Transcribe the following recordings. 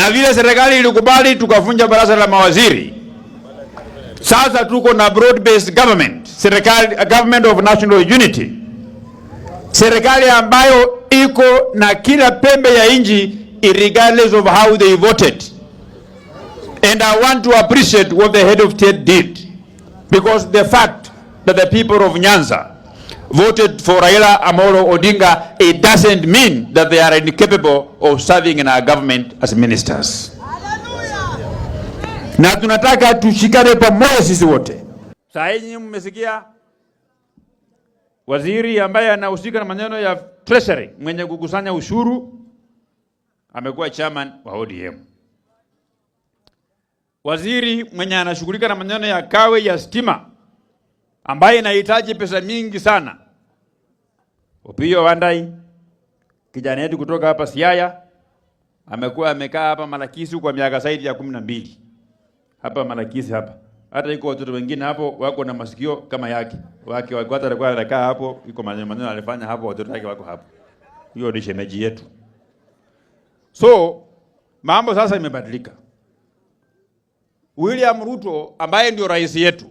Na vile serikali ilikubali tukavunja baraza la mawaziri. Sasa tuko na broad based government, serikali, government of national unity. Serikali ambayo iko na kila pembe ya nchi regardless of how they voted. And I want to appreciate what the head of state did, because the fact that the people of Nyanza voted for Raila Amolo Odinga, it doesn't mean that they are incapable of serving in our government as ministers. Na tunataka tushikane pamoja sisi wote. Saa hii mmesikia waziri ambaye anahusika na maneno ya treasury, mwenye kukusanya ushuru, amekuwa chairman wa ODM. Waziri mwenye anashughulika na maneno ya kawe ya stima, ambaye inahitaji pesa mingi sana, Opiyo Wandayi, kijana yetu kutoka hapa Siaya, amekuwa amekaa hapa Malakisi kwa miaka zaidi ya 12. Hapa Malakisi hapa. Hata iko watoto wengine hapo wako na masikio kama yake. Wake hata alikuwa anakaa hapo, iko maneno alifanya hapo, watoto wake wako hapo. Hiyo ni shemeji yetu. So, mambo sasa imebadilika. William Ruto ambaye ndio rais yetu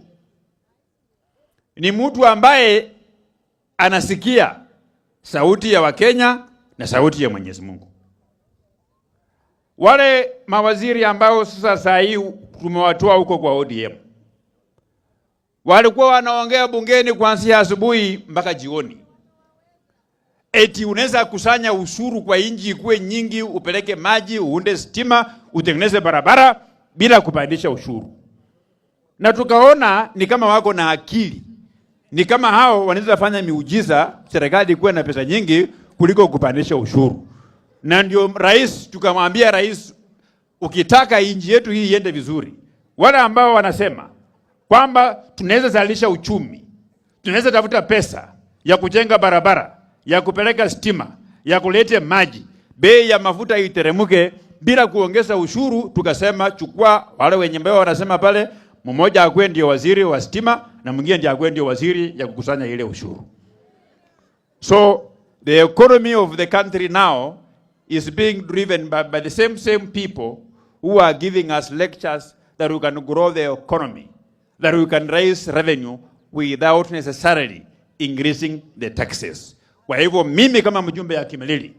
ni mtu ambaye anasikia sauti ya Wakenya na sauti ya Mwenyezi Mungu. Wale mawaziri ambao sasa saa hii tumewatoa huko kwa ODM, walikuwa wanaongea bungeni kuanzia asubuhi mpaka jioni. Eti unaweza kusanya ushuru kwa inji ikuwe nyingi, upeleke maji, uunde stima, utengeneze barabara bila kupandisha ushuru. Na tukaona ni kama wako na akili. Ni kama hao wanaweza fanya miujiza serikali ikuwe na pesa nyingi kuliko kupandisha ushuru. Na ndio rais, tukamwambia rais, ukitaka inji yetu hii iende vizuri, wale ambao wanasema kwamba tunaweza zalisha uchumi, tunaweza tafuta pesa ya kujenga barabara, ya kupeleka stima, ya kulete maji, bei ya mafuta iteremuke bila kuongeza ushuru, tukasema chukua wale wenye mbao wanasema pale, mmoja akwe ndio waziri wa stima na mwingine ndio akwe ndio waziri ya kukusanya ile ushuru. So the economy of the country now is being driven by the same people who are giving us lectures that we can grow the economy, that we can raise revenue without necessarily increasing the taxes. Kwa hivyo mimi kama mjumbe ya Kimilili,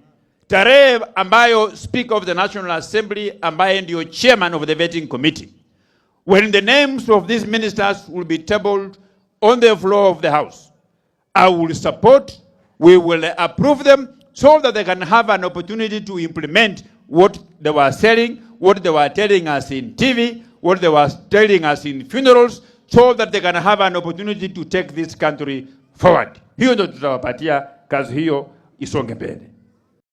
tarehe ambayo Speaker of the National Assembly ambaye ndio chairman of the vetting committee, when the names of these ministers will be tabled on the floor of the House, I will support, we will approve them so that they can have an opportunity to implement what they were selling, what they were telling us in TV, what they were telling us in funerals, so that they can have an opportunity to take this country forward. Hiyo ndio tutawapatia kazi hiyo isonge mbele.